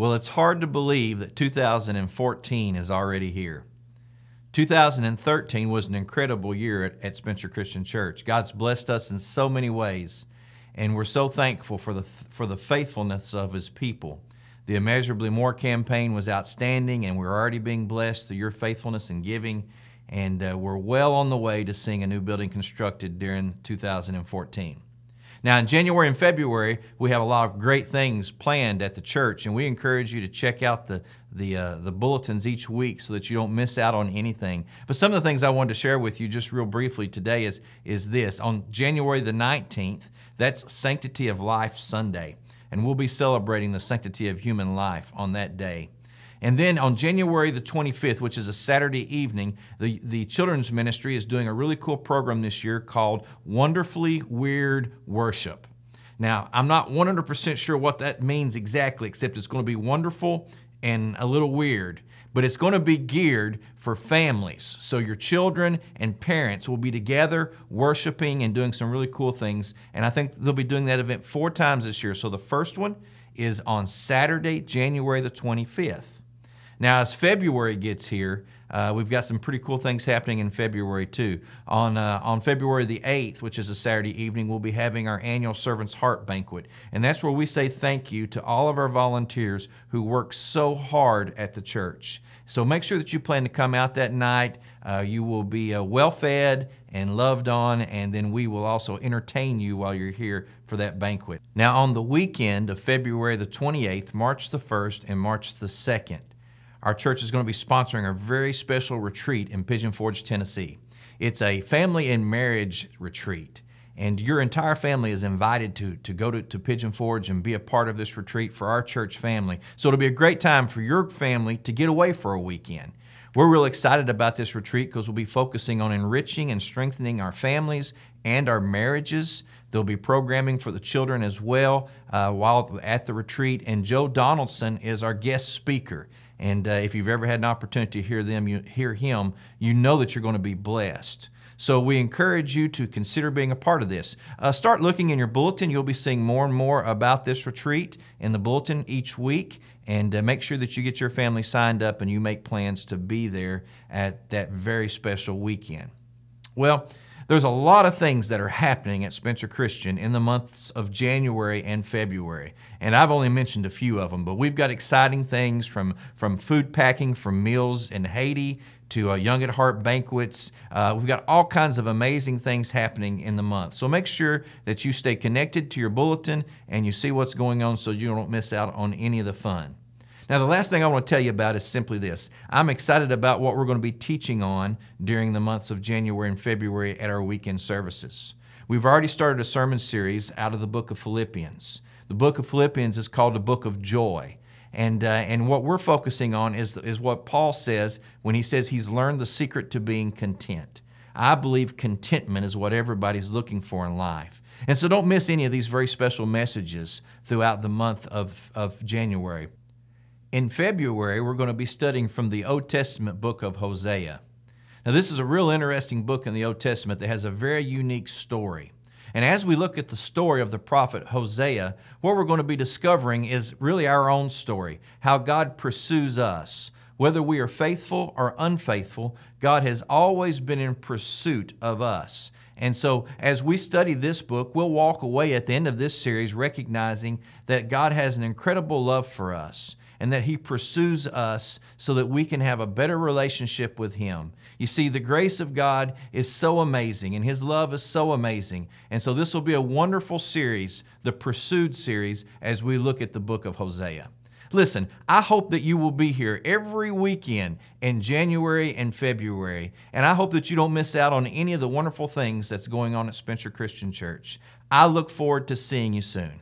Well, it's hard to believe that 2014 is already here. 2013 was an incredible year at Spencer Christian Church. God's blessed us in so many ways, and we're so thankful for the faithfulness of His people. The Immeasurably More campaign was outstanding, and we're already being blessed through your faithfulness and giving, and we're well on the way to seeing a new building constructed during 2014. Now, in January and February, we have a lot of great things planned at the church, and we encourage you to check out the bulletins each week so that you don't miss out on anything. But some of the things I wanted to share with you just real briefly today is this. On January the 19th, that's Sanctity of Life Sunday, and we'll be celebrating the sanctity of human life on that day. And then on January the 25th, which is a Saturday evening, the children's ministry is doing a really cool program this year called Wonderfully Weird Worship. Now, I'm not 100% sure what that means exactly, except it's going to be wonderful and a little weird. But it's going to be geared for families. So your children and parents will be together worshiping and doing some really cool things. And I think they'll be doing that event 4 times this year. So the first one is on Saturday, January the 25th. Now, as February gets here, we've got some pretty cool things happening in February too. On February the 8th, which is a Saturday evening, we'll be having our annual Servant's Heart Banquet. And that's where we say thank you to all of our volunteers who work so hard at the church. So make sure that you plan to come out that night. You will be well fed and loved on, and then we will also entertain you while you're here for that banquet. Now, on the weekend of February the 28th, March the 1st, and March the 2nd, our church is going to be sponsoring a very special retreat in Pigeon Forge, Tennessee. It's a family and marriage retreat, and your entire family is invited to go to Pigeon Forge and be a part of this retreat for our church family. So it'll be a great time for your family to get away for a weekend. We're real excited about this retreat because we'll be focusing on enriching and strengthening our families and our marriages. There'll be programming for the children as well while at the retreat, and Joe Donaldson is our guest speaker. And if you've ever had an opportunity to hear him, you know that you're going to be blessed. So we encourage you to consider being a part of this. Start looking in your bulletin. You'll be seeing more and more about this retreat in the bulletin each week. And make sure that you get your family signed up and you make plans to be there at that very special weekend. Well, there's a lot of things that are happening at Spencer Christian in the months of January and February. And I've only mentioned a few of them, but we've got exciting things from food packing, from meals in Haiti to Young at Heart banquets. We've got all kinds of amazing things happening in the month. So make sure that you stay connected to your bulletin and you see what's going on so you don't miss out on any of the fun. Now, the last thing I want to tell you about is simply this. I'm excited about what we're going to be teaching on during the months of January and February at our weekend services. We've already started a sermon series out of the book of Philippians. The book of Philippians is called the book of joy. And what we're focusing on is what Paul says when he says he's learned the secret to being content. I believe contentment is what everybody's looking for in life. And so don't miss any of these very special messages throughout the month of January. In February, we're going to be studying from the Old Testament book of Hosea. Now, this is a real interesting book in the Old Testament that has a very unique story. And as we look at the story of the prophet Hosea, what we're going to be discovering is really our own story, how God pursues us. Whether we are faithful or unfaithful, God has always been in pursuit of us. And so as we study this book, we'll walk away at the end of this series recognizing that God has an incredible love for us, and that He pursues us so that we can have a better relationship with Him. You see, the grace of God is so amazing, and His love is so amazing. And so this will be a wonderful series, the Pursued series, as we look at the book of Hosea. Listen, I hope that you will be here every weekend in January and February, and I hope that you don't miss out on any of the wonderful things that's going on at Spencer Christian Church. I look forward to seeing you soon.